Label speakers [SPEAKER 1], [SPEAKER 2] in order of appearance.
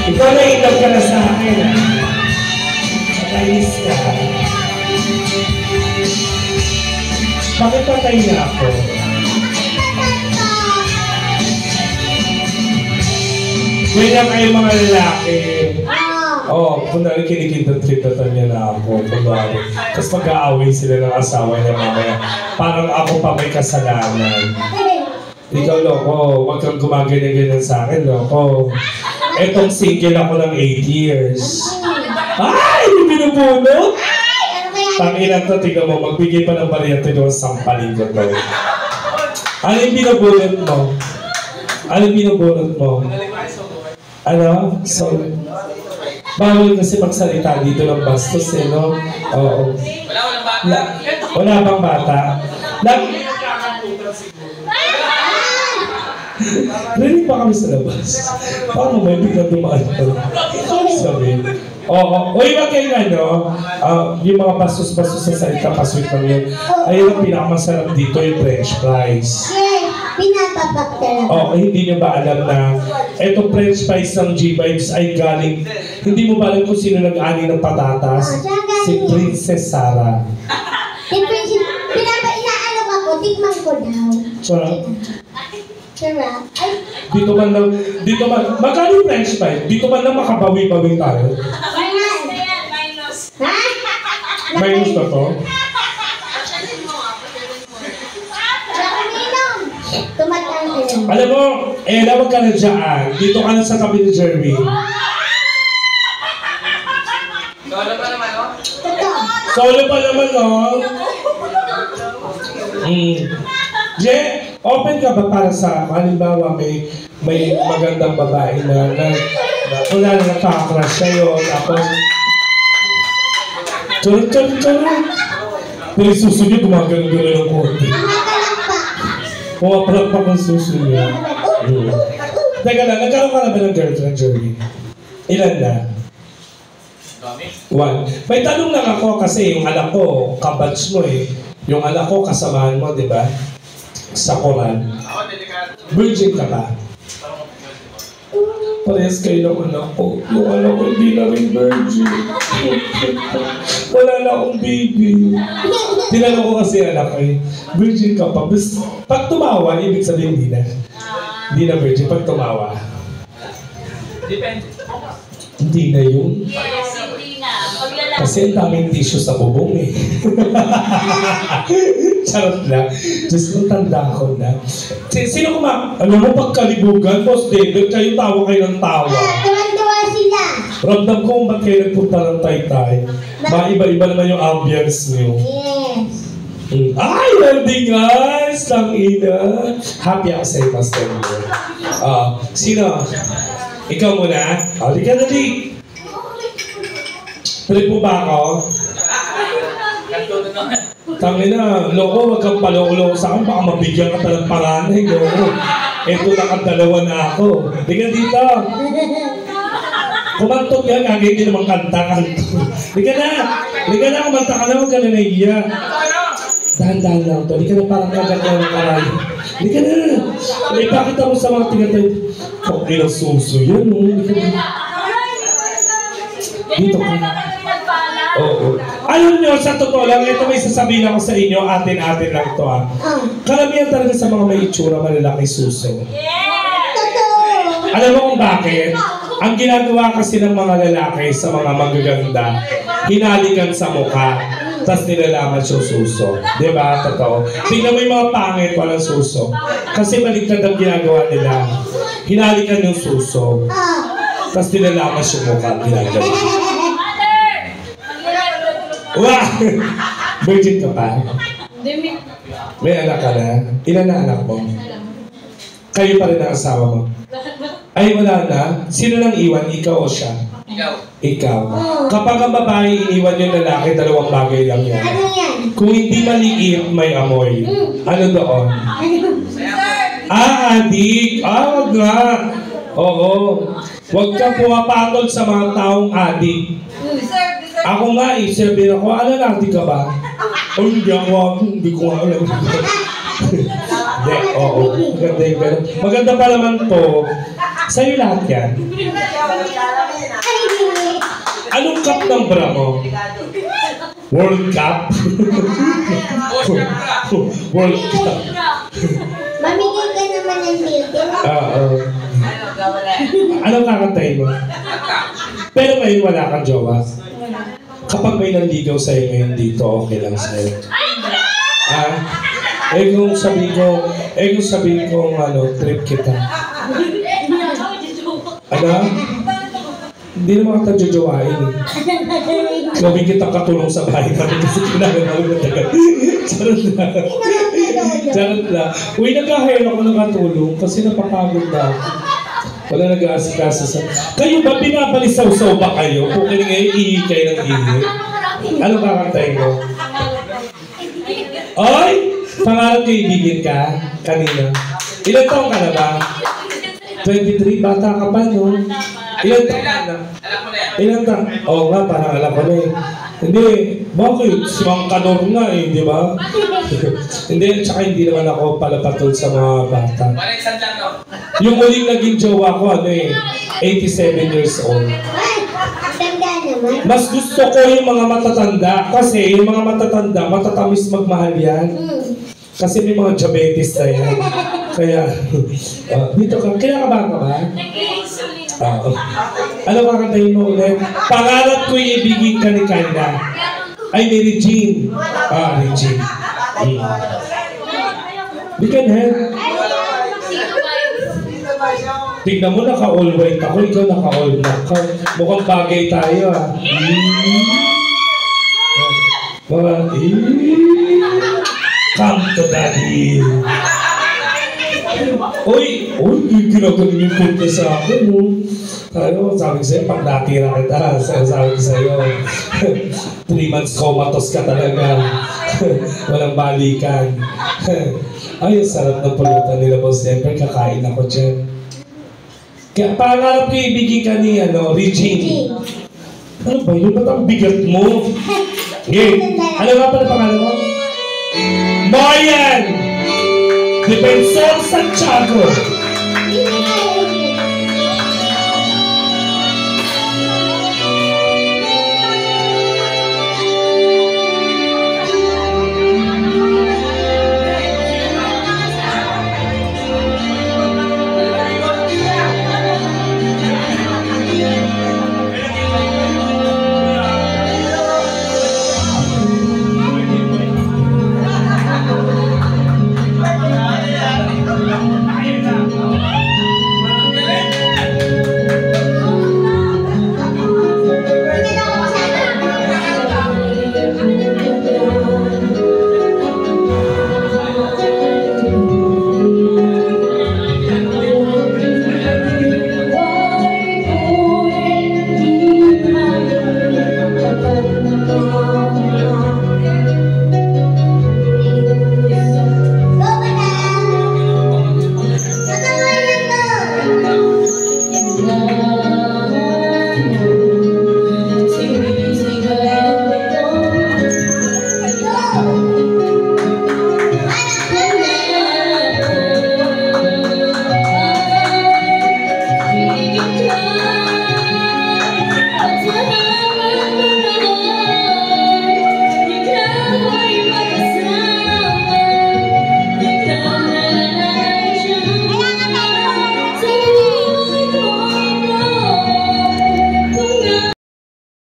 [SPEAKER 1] Ikaw na ilog ka na sa akin. Nakainis ka. Bakit patay na ako? Ganyan kayo mga lalaki. Kunwari kinikintat-kintatan niya na ako. Tapos mag-aaway sila ng asawa niya mamaya. Parang ako pa may kasalanan. Ikaw, loko, huwag kang gumaganyan-ganyan sa akin, loko. Etong single ako ng 8 years. Ay! Binubunot! Tanginan to, tingnan mo, magbigay pa ng bariyate doon, sampalin ko to. Ano yung binubunot mo? Ano yung binubunot mo? Ano? So, bawal kasi magsalita dito ng bastos eh, no? Oo. Wala bang bata? Rinig pa kami sa labas. Paano may biglang dumaan pa? Sabi. Oo. Uy, wag kayo ano, yung mga bastos-bastos sa salita, paswit lang yun. Ayun ang pinakamasarap dito, yung French fries.
[SPEAKER 2] Pinapapak talaga.
[SPEAKER 1] Oo, hindi nyo ba alam na etong French fries ng G-Vibes ay galing, hindi mo ba alam kung sino nag-ani ng patatas? Si Princess Sarah.
[SPEAKER 2] Si Princess, inaalam ako, tikman ko daw.
[SPEAKER 1] Sarap.
[SPEAKER 2] Sarap.
[SPEAKER 1] Dito man lang, magkano yung French fries? Dito man lang makabawi-bawi tayo.
[SPEAKER 2] Minus. Ha?
[SPEAKER 1] Minus na to?
[SPEAKER 2] Tumatang ka lang.
[SPEAKER 1] Alam mo, lawag ka na dyan. Dito ka na sa tabi ni Jeremy.
[SPEAKER 3] Solo pa naman, no?
[SPEAKER 1] Solo pa naman, no? Je, open ka ba para sa, halimbawa, may magandang babae na wala na nakakrush sa'yo, tapos charot. Pero yung suso niya, gumagano-gano ng konti. Pumapalagpak ang suso niya. Teka lang, nagkaroon ka na ba ng girlfriend, Jeremy? Ilan na? 1. May tanong lang ako kasi yung anak ko, kabatch mo eh. Yung anak ko, kasamahan mo, di ba? Sa Quran. Virgin ka ba? Parehas kayo ng anak ko. Yung anak ko, hindi na rin virgin. Wala na akong baby. Tinanong ko kasi anak ko eh, virgin ka pa. Pag tumawa, ibig sabihin hindi na. Hindi na virgin. Pag tumawa.
[SPEAKER 3] Depende.
[SPEAKER 1] Hindi na yun.
[SPEAKER 4] Yes, hindi na.
[SPEAKER 1] Kasi ang daming tissue sa bubong eh. Charot lang. Diyos ko, tanda ko na. Sino alam mo, pagkalibugan, Boss David, kayo tawa kayo ng tawa.
[SPEAKER 2] Tuwan-tuwa sila.
[SPEAKER 1] Ramdam ko kung ba't kayo nagpunta ng Taytay. Maiba-iba naman yung ambience niyo.
[SPEAKER 2] Yes.
[SPEAKER 1] Ay, welding guys! Lang ina. Happy ako sa'yo, Pastor Mo. Sino? Ikaw muna? Halika na, Lee. Trip mo ba ako? Tangina, loko, wag kang paloko sa akin, baka mabigyan ka talang paranay, loko. Eto nakadalawa na ako. Di ka dito. Kumantot yan, agay hindi naman kanta-kanto. Di ka na, kumanta ka na, huwag ka na naiiya. Dahan-dahan lang to, di ka na parang kaganda ng karay. Di ka na. Ipakita mo sa mga tigatay. Kung ilang suso yan, no? Di ka na. Dito ka na. Oo. Alam nyo, sa totoo lang, ito may sasabihin ako sa inyo, atin-atin lang ito Karamihan talaga sa mga may itsura, malalaki suso.
[SPEAKER 2] Totoo.
[SPEAKER 1] Alam mo kung bakit? Ang ginagawa kasi ng mga lalaki sa mga magaganda, hinalikan sa mukha, tapos nilalaman yung suso. Diba? Totoo. Tingnan mo yung mga pangit, walang suso. Kasi baligtad ang ginagawa nila. Hinalikan yung suso, tapos nilalaman yung mukha, ginagawa. Wah! Virgin ka pa? May anak ka na? Ilan na anak mo? Kayo pa rin ang asawa mo? Ay, wala na. Sino nang iwan? Ikaw o siya? Ikaw. Kapag ang babae iniwan yung lalaki, dalawang bagay lang yan.
[SPEAKER 2] Ano yan?
[SPEAKER 1] Kung hindi maliit, may amoy. Ano doon? Adik! Wag nga! Oo. Huwag ka pumapatol sa mga taong adik. Ako nga sabihin ako, adik ka ba? O hindi ko nga alam. Oo. Maganda yung gano'n. Maganda pa naman to. Sa'yo lahat yan.
[SPEAKER 2] Ay, hindi.
[SPEAKER 1] Anong cup ng bra mo? World Cup? World Cup.
[SPEAKER 2] Mamigay ka naman ng building.
[SPEAKER 1] Oo. Anong kakantayin mo? Pero ngayon wala kang jowa. Kapag may nanligaw sa'yo ngayon dito, okay lang sa'yo. Ah? Kung sabihin ko, trip kita. Ano? Hindi naman kita jojowain eh. Gawin kitang katulong sa bahay namin kasi kailangan namin matagal. Charot lang. Charot lang. Uy, nag-hire ako ng katulong kasi napapagod na ako. Wala nag-aasikaso sa... Kayo ba, pinapalisaw-saw ba kayo? Kung kayo ngayon, ihi kayo ng ihi. Ano kakantayin mo? Oy! Pangarap kaibigin ka kanina. Ilan taong ka na ba? 23, bata ka pa, no? Ilan taong ka na? Ilan taong? Oo nga, parang alam ko na eh. Hindi, bakit? Si Mang Kanor nga eh, di ba? Hindi, tsaka hindi naman ako palapatol sa mga bata. Yung uling naging jowa ko, 87 years old.
[SPEAKER 2] Ay, tanda naman.
[SPEAKER 1] Mas gusto ko yung mga matatanda kasi yung mga matatanda, matatamis magmahal yan. Kasi may mga diabetes na yan. Kaya, dito ka, kinakabahan ka ba? Ano kakantahin mo ulit? Pangarap ko ibigin ka ni Kanda. Ay, ni Regine. Regine. Bigan, he? Tignan mo, naka-all white ako. Ikaw naka-all black ka. Mukhang bagay tayo, Mga, come to daddy. Uy, ginagaling yung punta sa akin, sabi ko sa'yo, pag natira kita, sabi ko sa'yo, 3 months comatose ka talaga. Walang balikan. Ay, sarap ng pulutan nila, boss. Siyempre, kakain ako dyan. Kaya pangarap ko ibigin ka ni, Regine. Ano ba yun? Ba't ang bigat mo? Ano nga pala pangalan mo? Marian! Defensor Santiago!